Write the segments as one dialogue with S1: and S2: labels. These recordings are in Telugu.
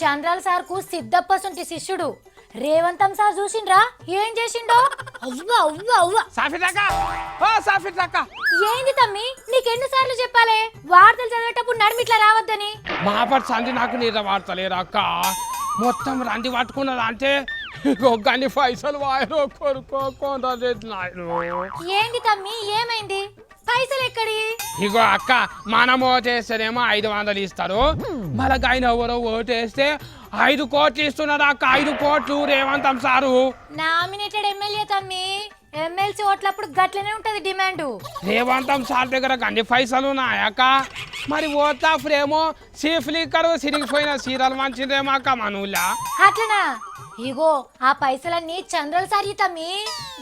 S1: చంద్రాల సార్ కు సిద్ధప్ప సొంటి శిష్యుడు రేవంతం సార్ చూసిండ్రా ఏం చేసిండో అవ్వ అవ్వ అవ్వ
S2: సాఫిట్
S1: ఏంది తమ్మి నీకెన్ని సార్లు చెప్పాలే వార్తలు చదివేటప్పుడు నడిమిట్లా రావద్దని
S2: మాపటి సంధి నాకు నిద్ర వాడతలేరు అక్క మొత్తం రంది పట్టుకున్నది అంటే గన్ని పైసలు వాయరు కొనుక్కోలేదు.
S1: ఏంది తమ్మి ఏమైంది పైసలు ఎక్కడి
S2: ఇగో అక్క మనం ఓటేస్తేనేమో 500 ఇస్తారు మళ్ళీ ఆయన ఎవరో ఓటేస్తే 5 కోట్లు ఇస్తున్నారు అక్క. 5 కోట్లు రేవంతం సారు
S1: నామినేటెడ్ ఎమ్మెల్యే తమ్మి ఎమ్మెల్సీ ఓట్లప్పుడు గట్లనే ఉంటది డిమాండ్
S2: రేవంతం సార్ దగ్గర అన్ని పైసలు ఉన్నాయక్క. మరి ఓట్లప్పుడు ఏమో చీఫ్ లీకర్ సిరిగిపోయిన సీరలు మంచిదేమో అక్క మన ఊళ్ళో.
S1: అట్లనా ఇగో ఆ పైసలన్నీ చంద్రల్ సార్ తమ్మి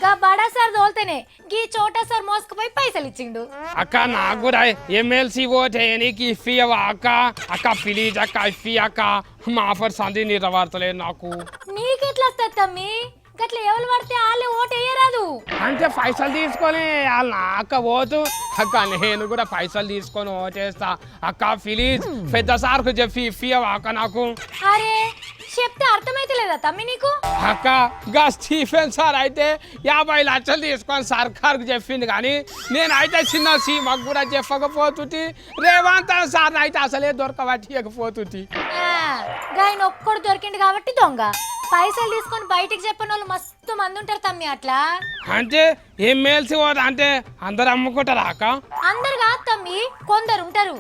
S1: గా బడా సార్ దోల్తేనే గీ చోటా సార్ మోసుకుపోయి పైసలు ఇచ్చిండు
S2: అక్క నాకు కూడా ఎమ్మెల్సీ ఓటే నీకు ఇఫ్ఫీయవా అక్క. అక్క ప్లీజ్ అక్క ఇఫ్ఫీ అక్క. మా ఆఫర్ సంధి నిలబడతలేదు నాకు.
S1: నీకెట్లా వస్తుంది తమ్మి గట్ల ఎవరు పడితే వాళ్ళే ఓటు వేయరాదు
S2: అంటే పైసలు తీసుకొని వాళ్ళ అక్క ఓటు అక్క నేను కూడా పైసలు తీసుకొని ఓటేస్తా అక్క ప్లీజ్ పెద్ద సార్కు చెప్పి ఇఫ్ఫీయవా అక్క నాకు.
S1: అరే చెప్తే అర్థమైతలేదా తమ్మి నీకు
S2: అక్క గా స్టీఫెన్ సార్ అయితే 50 లక్షలు తీసుకొని సర్కార్కు చెప్పింది కానీ నేనైతే చిన్న సీమకు కూడా చెప్పకపోతుంది. రేవంత్ సార్ అయితే అసలే దొరకబట్టియకపోతుంది.
S1: గాయన ఒక్కడు దొరికిండు కాబట్టి దొంగ పైసలు తీసుకొని బయటికి చెప్పిన వాళ్ళు మస్తు మంది ఉంటారు తమ్మి అట్లా.
S2: అంటే ఎమ్మెల్సీ ఓటు అంటే అందరు అమ్ముకుంటారా అక్క?
S1: అందరు కాదు తమ్మి కొందరు ఉంటారు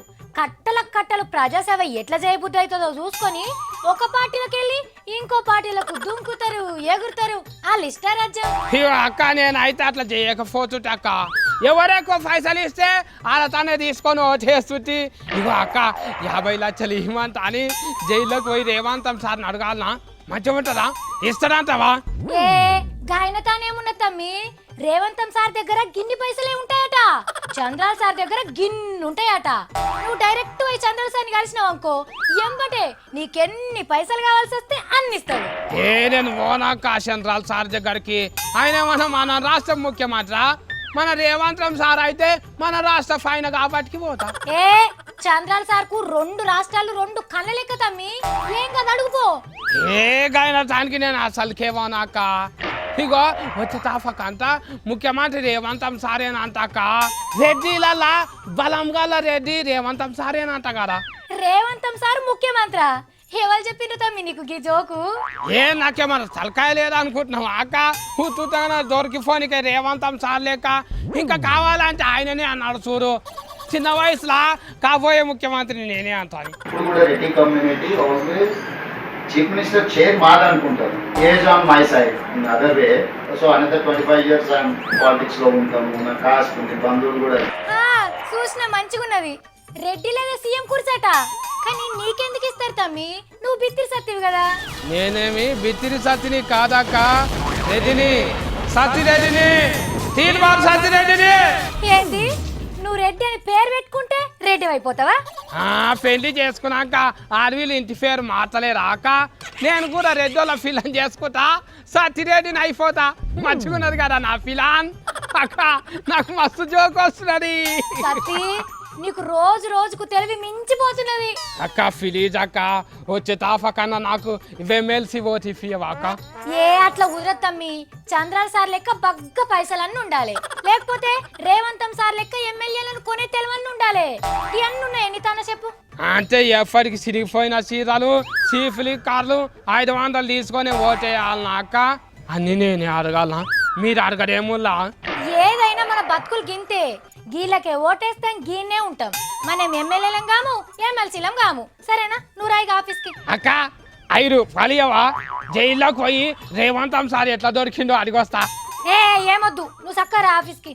S1: కట్టలు ప్రజాసేవ ఎట్లా చేయబుద్ధి అవుతుందో చూసుకొని ఒక పార్టీలోకి వెళ్ళి ఇంకో పార్టీలకు దుంకుతారు ఎగురుతారు ఆ లిస్టా రాజ్యం.
S2: ఇగో అక్క నేనైతే అట్లా చేయకపోతుంటే అక్క ఎవరెక్కువ పైసలు ఇస్తే వాళ్ళ తనే తీసుకొని ఓటేస్తుంది. ఇగో అక్క 50 లక్షలు ఇవ్వమంట అని జైల్లోకి పోయి రేవంతం సార్ని అడగాలనా? మంచిగా ఉంటుందా? ఇస్తాడంటావా?
S1: ఏ గాయన తానేమున్నది తమ్మి రేవంతం సార్ దగ్గర గిన్ని పైసలే ఉంటాయట చంద్రాల సార్ దగ్గర గిన్ని ఉంటాయట. నువ్వు డైరెక్ట్ పోయి చంద్రాల సార్ని కలిసినావు అనుకో ఎంబటే నీకెన్ని పైసలు కావాల్సి వస్తే అన్ని ఇస్తాడు.
S2: నేను ఓనాక చంద్రాల సార్ దగ్గరికి ఆయన మన రాష్ట్ర ముఖ్యమంత్రి మన రేవంతం సార్ అయితే మన రాష్ట్ర ఫైన కాబట్టి పోతా.
S1: ఏ చంద్రాల సార్ కు 2 రాష్ట్రాలు 2 కళ్ళ లెక్క తమ్మి ఏం కదా అడుగుపో.
S2: ఏ గాయన దానికి నేను అసలుకేమోనాక ఇగో వచ్చే తాఫకంత ముఖ్యమంత్రి రేవంతం సారేనంటాక రెడ్డిలల్లా బలం గల రెడ్డి రేవంతం సారేనంట కదా.
S1: రేవంతం సార్ ముఖ్యమంత్రి ఎవరు చెప్పిండ్రు తమ్మి నీకు గీ జోకు?
S2: ఏ నాకేమన్నా తలకాయ లేదనుకుంటున్నావు అక్క. హుతుతాన దొరికిపోనికే రేవంతం సార్ లేక ఇంకా కావాలంటే ఆయననే అన్నాడు చూడు. చిన్న వయసులో కాబోయే ముఖ్యమంత్రి నేనే అంటాను.
S3: Reddy community always chief minister chair మాదనుకుంటారు. Age on my side in other way. So another 25 years I'm politics లో ఉంటాము. నా కాస్ట్ ఉంది బంధువులు కూడా.
S1: చూసిన మంచిగున్నది రెడ్డి లేదా సీఎం కుర్చట కానీ నీకెందుకు ఇస్తారు తమ్మి నువ్వు బిత్తిరి సత్తివి కదా.
S2: నేనేమి బిత్తిరి సత్తిని కాదక్క రెడ్డిని సత్తిరెడ్డిని తీర్మార్ సత్తిరెడ్డిని.
S1: ఏంది నువ్వు రెడ్డి అని పేరు పెట్టుకుంటే రెడ్డి అయిపోతావా?
S2: పెళ్లి చేసుకున్నాక ఆడవిలు ఇంటి పేరు మార్చలేరు అక్క. నేను కూడా రెడ్డిలో ఫిలాన్ చేసుకుంటా సత్తిరెడ్డిని అయిపోతా. మంచిగున్నది కదా నా ఫిలాన్ అక్క. నాకు మస్తు జోక్ వస్తున్నది.
S1: సత్తి నీకు రోజు రోజుకు తెలివి మించిపోతున్నది
S2: అక్క ప్లీజ్ అక్క వచ్చే తాఫా కన్నా నాకు ఎమ్మెల్సీ ఓటు ఇవ్వవా అక్క?
S1: ఏ అట్లా కుదరదు తమ్మి చంద్రాల సార్ లెక్క బగ్గ పైసలన్నీ ఉండాలి లేకపోతే రేవంతం సార్ లెక్క ఎమ్మెల్యేలను కొనే తెలివన్నీ ఉండాలి. ఇవన్నీ ఉన్నాయి నీ తన చెప్పు.
S2: అంటే ఎప్పటికి సిరిగిపోయిన చీరలు చీఫ్లు కార్లు 500 తీసుకొని ఓటేయాలన్నా అక్క? అన్ని నేనే అడగాలనా? మీరు అడగడేముల్లా?
S1: ఏదైనా మన బతుకులు గింతే గీళ్ళకే ఓటేస్తాం గీనే ఉంటాం. మనం ఎమ్మెల్యేలం కాము ఎమ్మెల్సీలం కాము. సరేనా నువ్వు రాయిగా ఆఫీస్కి.
S2: అక్క 5 రూపాయలు ఇవ్వవా? జైల్లోకి పోయి రేవంతం సార్ ఎట్లా దొరికిండో అడిగొస్తా.
S1: ఏ ఏమొద్దు నువ్వు చక్కరా ఆఫీస్కి.